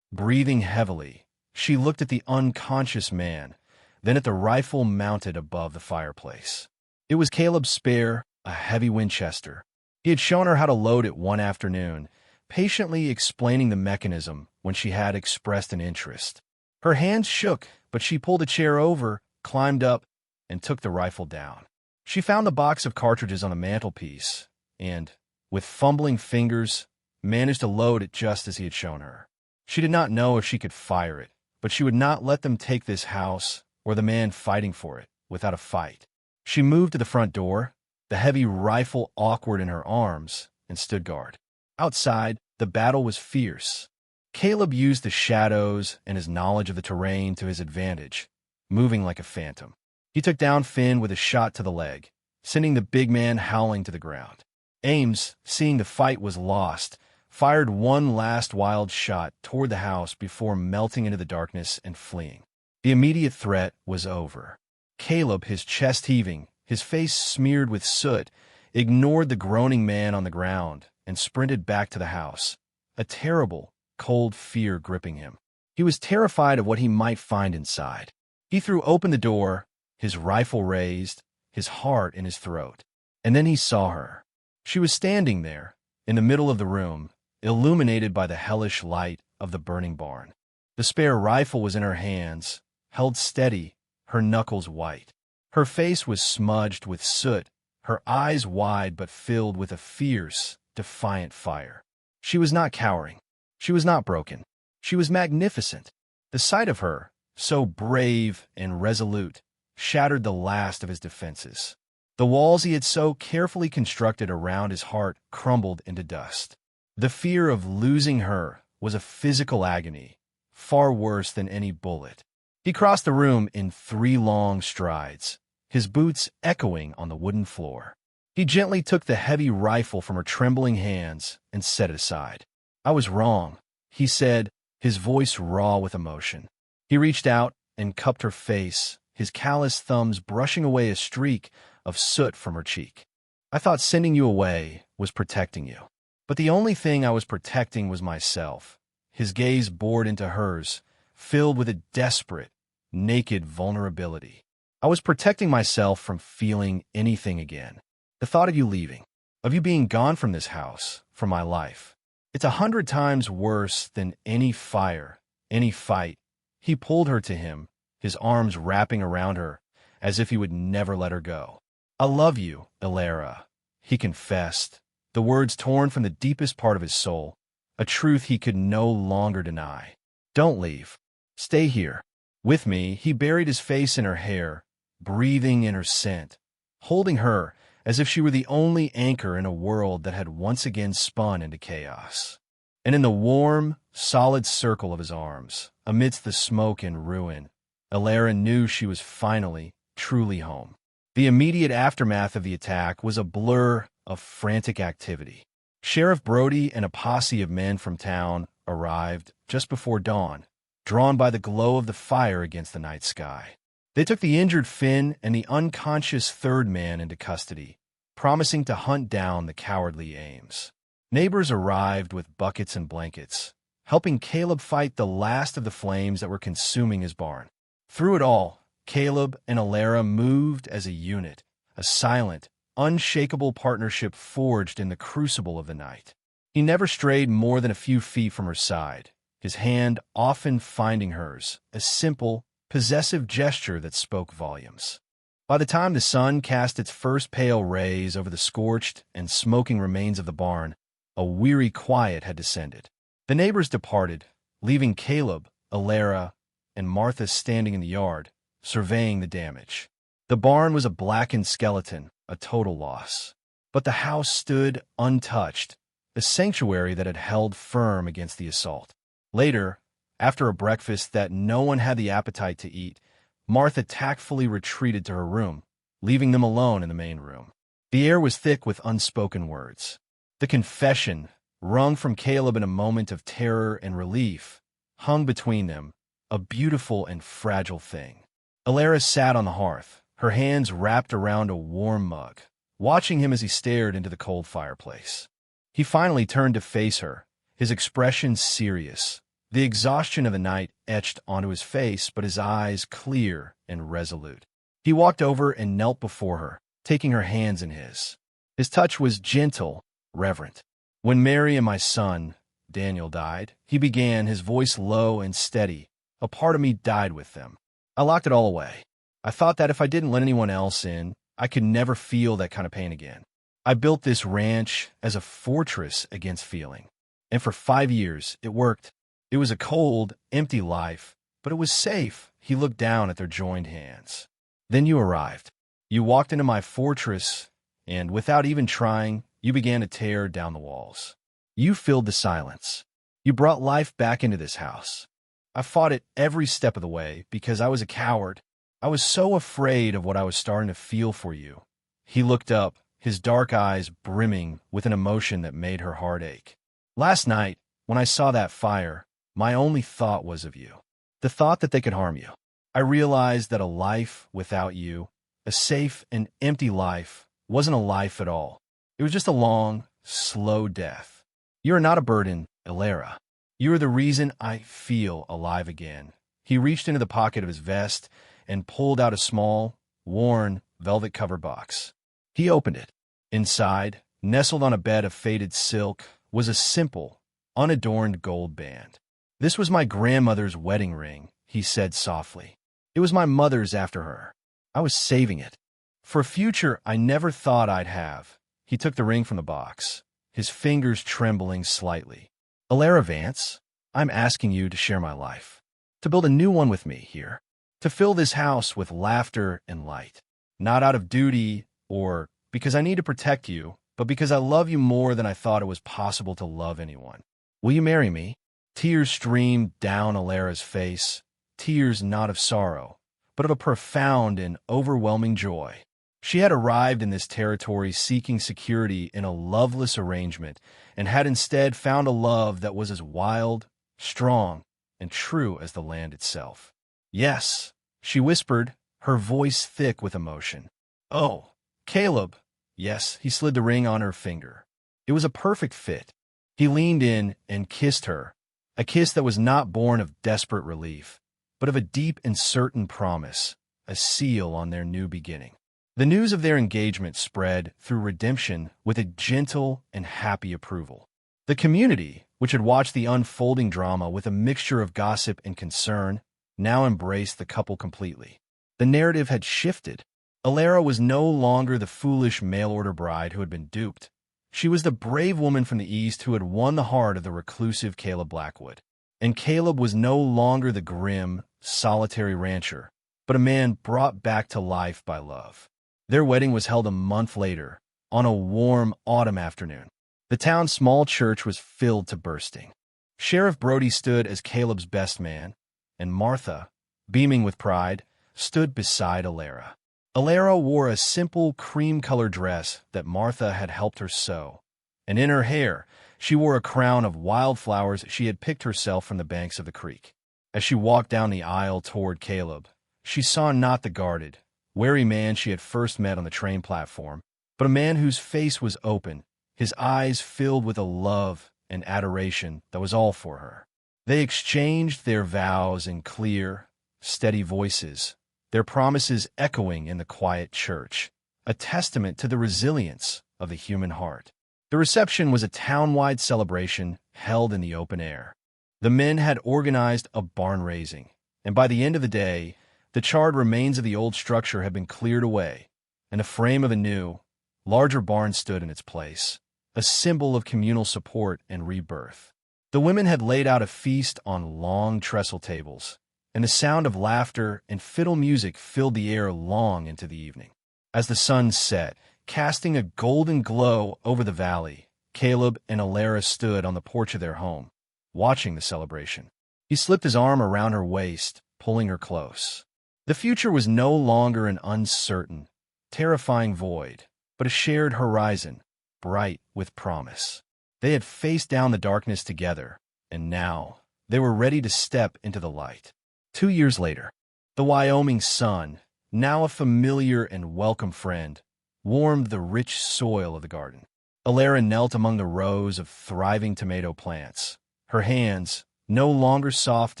Breathing heavily, she looked at the unconscious man, then at the rifle mounted above the fireplace. It was Caleb's spare, a heavy Winchester. He had shown her how to load it one afternoon, patiently explaining the mechanism when she had expressed an interest. Her hands shook, but she pulled a chair over, climbed up, and took the rifle down. She found the box of cartridges on the mantelpiece, and, with fumbling fingers, managed to load it just as he had shown her. She did not know if she could fire it, but she would not let them take this house, or the man fighting for it, without a fight. She moved to the front door, the heavy rifle awkward in her arms, and stood guard. Outside, the battle was fierce. Caleb used the shadows and his knowledge of the terrain to his advantage, moving like a phantom. He took down Finn with a shot to the leg, sending the big man howling to the ground. Ames, seeing the fight was lost, fired one last wild shot toward the house before melting into the darkness and fleeing. The immediate threat was over. Caleb, his chest heaving, his face smeared with soot, ignored the groaning man on the ground and sprinted back to the house, a terrible, cold fear gripping him. He was terrified of what he might find inside. He threw open the door, his rifle raised, his heart in his throat. And then he saw her. She was standing there, in the middle of the room, illuminated by the hellish light of the burning barn. The spare rifle was in her hands, held steady, her knuckles white. Her face was smudged with soot, her eyes wide but filled with a fierce, defiant fire. She was not cowering. She was not broken. She was magnificent. The sight of her, so brave and resolute, shattered the last of his defenses. The walls he had so carefully constructed around his heart crumbled into dust. The fear of losing her was a physical agony, far worse than any bullet. He crossed the room in 3 long strides, his boots echoing on the wooden floor. He gently took the heavy rifle from her trembling hands and set it aside. "I was wrong," he said, his voice raw with emotion. He reached out and cupped her face, his calloused thumbs brushing away a streak of soot from her cheek. "I thought sending you away was protecting you. But the only thing I was protecting was myself." His gaze bored into hers, filled with a desperate, naked vulnerability. "I was protecting myself from feeling anything again. The thought of you leaving, of you being gone from this house, from my life. It's 100 times worse than any fire, any fight." He pulled her to him, his arms wrapping around her, as if he would never let her go. "I love you, Alara," he confessed, the words torn from the deepest part of his soul, a truth he could no longer deny. "Don't leave. Stay here. With me." He buried his face in her hair, breathing in her scent, holding her as if she were the only anchor in a world that had once again spun into chaos. And in the warm, solid circle of his arms, amidst the smoke and ruin, Alara knew she was finally, truly home. The immediate aftermath of the attack was a blur of frantic activity. Sheriff Brody and a posse of men from town arrived just before dawn, drawn by the glow of the fire against the night sky. They took the injured Finn and the unconscious third man into custody, promising to hunt down the cowardly Ames. Neighbors arrived with buckets and blankets, helping Caleb fight the last of the flames that were consuming his barn. Through it all, Caleb and Alara moved as a unit, a silent, unshakable partnership forged in the crucible of the night. He never strayed more than a few feet from her side, his hand often finding hers, a simple, possessive gesture that spoke volumes. By the time the sun cast its first pale rays over the scorched and smoking remains of the barn, a weary quiet had descended. The neighbors departed, leaving Caleb, Alara, and Martha standing in the yard, surveying the damage. The barn was a blackened skeleton, a total loss. But the house stood untouched, a sanctuary that had held firm against the assault. Later, after a breakfast that no one had the appetite to eat, Martha tactfully retreated to her room, leaving them alone in the main room. The air was thick with unspoken words. The confession, wrung from Caleb in a moment of terror and relief, hung between them, a beautiful and fragile thing. Alara sat on the hearth, her hands wrapped around a warm mug, watching him as he stared into the cold fireplace. He finally turned to face her, his expression serious, the exhaustion of the night etched onto his face, but his eyes clear and resolute. He walked over and knelt before her, taking her hands in his. His touch was gentle, reverent. "When Mary and my son, Daniel, died," he began, his voice low and steady, "a part of me died with them. I locked it all away. I thought that if I didn't let anyone else in, I could never feel that kind of pain again. I built this ranch as a fortress against feeling. And for 5 years, it worked. It was a cold, empty life, but it was safe." He looked down at their joined hands. "Then you arrived. You walked into my fortress, and without even trying, you began to tear down the walls. You filled the silence. You brought life back into this house. I fought it every step of the way because I was a coward. I was so afraid of what I was starting to feel for you." He looked up, his dark eyes brimming with an emotion that made her heart ache. "Last night, when I saw that fire, my only thought was of you. The thought that they could harm you. I realized that a life without you, a safe and empty life, wasn't a life at all. It was just a long, slow death. You are not a burden, Alara. You are the reason I feel alive again." He reached into the pocket of his vest and pulled out a small, worn, velvet-covered box. He opened it. Inside, nestled on a bed of faded silk, was a simple, unadorned gold band. "This was my grandmother's wedding ring," he said softly. "It was my mother's after her. I was saving it for a future I never thought I'd have." He took the ring from the box, his fingers trembling slightly. "Alara Vance, I'm asking you to share my life, to build a new one with me here, to fill this house with laughter and light, not out of duty or because I need to protect you, but because I love you more than I thought it was possible to love anyone. Will you marry me?" Tears streamed down Alara's face, tears not of sorrow, but of a profound and overwhelming joy. She had arrived in this territory seeking security in a loveless arrangement, and had instead found a love that was as wild, strong, and true as the land itself. "Yes," she whispered, her voice thick with emotion. "Oh, Caleb." "Yes." He slid the ring on her finger. It was a perfect fit. He leaned in and kissed her, a kiss that was not born of desperate relief, but of a deep and certain promise, a seal on their new beginning. The news of their engagement spread through Redemption with a gentle and happy approval. The community, which had watched the unfolding drama with a mixture of gossip and concern, now embraced the couple completely. The narrative had shifted. Alara was no longer the foolish mail-order bride who had been duped. She was the brave woman from the East who had won the heart of the reclusive Caleb Blackwood. And Caleb was no longer the grim, solitary rancher, but a man brought back to life by love. Their wedding was held a month later, on a warm autumn afternoon. The town's small church was filled to bursting. Sheriff Brody stood as Caleb's best man, and Martha, beaming with pride, stood beside Alara. Alara wore a simple cream-colored dress that Martha had helped her sew, and in her hair she wore a crown of wildflowers she had picked herself from the banks of the creek. As she walked down the aisle toward Caleb, she saw not the guarded, wary man she had first met on the train platform, but a man whose face was open, his eyes filled with a love and adoration that was all for her. They exchanged their vows in clear, steady voices, their promises echoing in the quiet church, a testament to the resilience of the human heart. The reception was a town-wide celebration held in the open air. The men had organized a barn raising, and by the end of the day, the charred remains of the old structure had been cleared away, and a frame of a new, larger barn stood in its place, a symbol of communal support and rebirth. The women had laid out a feast on long trestle tables, and the sound of laughter and fiddle music filled the air long into the evening. As the sun set, casting a golden glow over the valley, Caleb and Alara stood on the porch of their home, watching the celebration. He slipped his arm around her waist, pulling her close. The future was no longer an uncertain, terrifying void, but a shared horizon, bright with promise. They had faced down the darkness together, and now they were ready to step into the light. 2 years later, the Wyoming sun, now a familiar and welcome friend, warmed the rich soil of the garden. Alara knelt among the rows of thriving tomato plants, her hands, no longer soft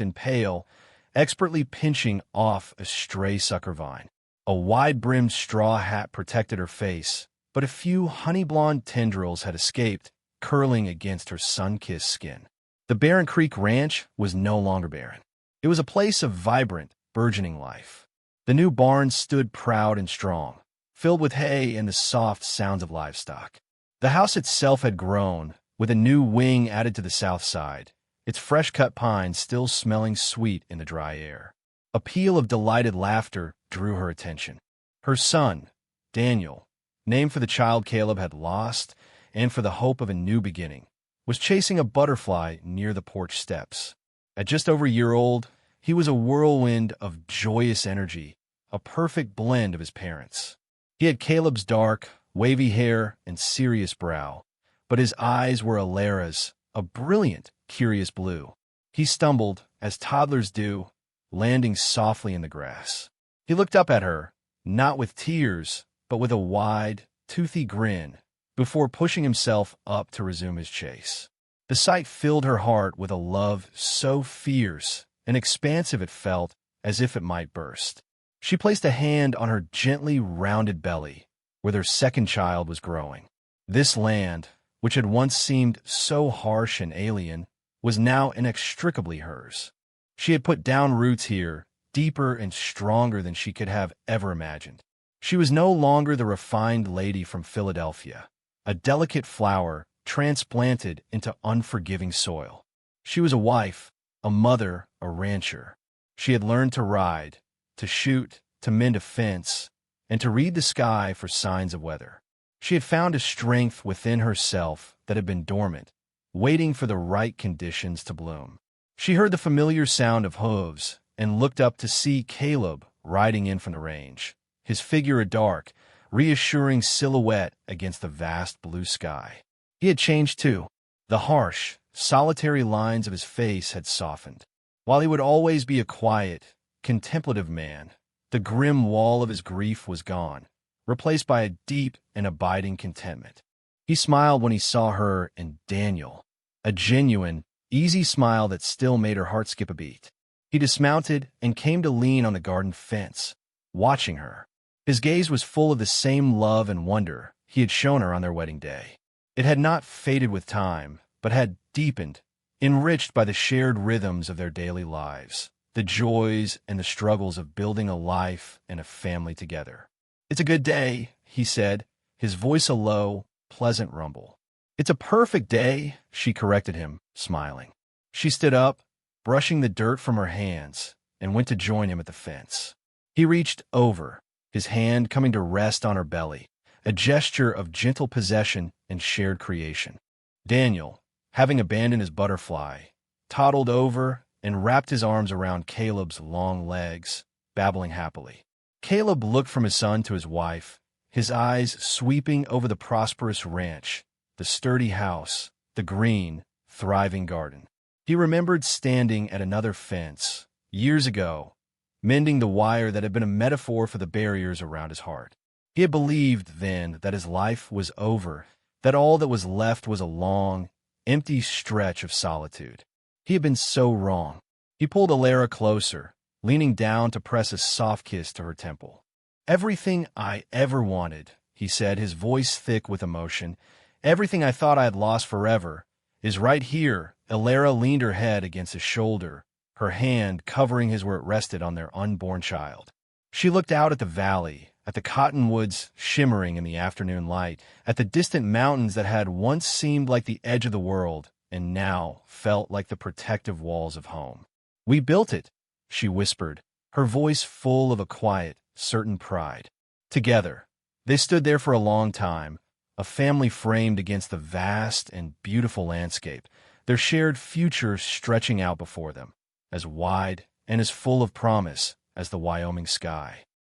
and pale, expertly pinching off a stray sucker vine. A wide-brimmed straw hat protected her face, but a few honey-blonde tendrils had escaped, curling against her sun-kissed skin. The Barren Creek Ranch was no longer barren. It was a place of vibrant, burgeoning life. The new barn stood proud and strong, filled with hay and the soft sounds of livestock. The house itself had grown, with a new wing added to the south side, its fresh-cut pines still smelling sweet in the dry air. A peal of delighted laughter drew her attention. Her son, Daniel, named for the child Caleb had lost and for the hope of a new beginning, was chasing a butterfly near the porch steps. At just over a year old, he was a whirlwind of joyous energy, a perfect blend of his parents. He had Caleb's dark, wavy hair and serious brow, but his eyes were Alara's, a brilliant, curious blue. He stumbled, as toddlers do, landing softly in the grass. He looked up at her, not with tears, but with a wide, toothy grin, before pushing himself up to resume his chase. The sight filled her heart with a love so fierce and expansive it felt as if it might burst. She placed a hand on her gently rounded belly, where their second child was growing. This land, which had once seemed so harsh and alien, was now inextricably hers. She had put down roots here, deeper and stronger than she could have ever imagined. She was no longer the refined lady from Philadelphia, a delicate flower transplanted into unforgiving soil. She was a wife, a mother, a rancher. She had learned to ride, to shoot, to mend a fence, and to read the sky for signs of weather. She had found a strength within herself that had been dormant, waiting for the right conditions to bloom. She heard the familiar sound of hooves and looked up to see Caleb riding in from the range, his figure a dark, reassuring silhouette against the vast blue sky. He had changed too. The harsh, solitary lines of his face had softened. While he would always be a quiet, contemplative man, the grim wall of his grief was gone, replaced by a deep and abiding contentment. He smiled when he saw her and Daniel, a genuine, easy smile that still made her heart skip a beat. He dismounted and came to lean on the garden fence, watching her. His gaze was full of the same love and wonder he had shown her on their wedding day. It had not faded with time, but had deepened, enriched by the shared rhythms of their daily lives, the joys and the struggles of building a life and a family together. "It's a good day," he said, his voice a low, pleasant rumble. "It's a perfect day," she corrected him, smiling. She stood up, brushing the dirt from her hands, and went to join him at the fence. He reached over, his hand coming to rest on her belly, a gesture of gentle possession and shared creation. Daniel, having abandoned his butterfly, toddled over and wrapped his arms around Caleb's long legs, babbling happily. Caleb looked from his son to his wife, his eyes sweeping over the prosperous ranch, the sturdy house, the green, thriving garden. He remembered standing at another fence, years ago, mending the wire that had been a metaphor for the barriers around his heart. He had believed then that his life was over, that all that was left was a long, empty stretch of solitude. He had been so wrong. He pulled Alara closer, leaning down to press a soft kiss to her temple. "Everything I ever wanted," he said, his voice thick with emotion, "everything I thought I had lost forever, is right here." Alara leaned her head against his shoulder, her hand covering his where it rested on their unborn child. She looked out at the valley, at the cottonwoods shimmering in the afternoon light, at the distant mountains that had once seemed like the edge of the world and now felt like the protective walls of home. "We built it," she whispered, her voice full of a quiet, certain pride. Together, they stood there for a long time, a family framed against the vast and beautiful landscape, their shared future stretching out before them, as wide and as full of promise as the Wyoming sky.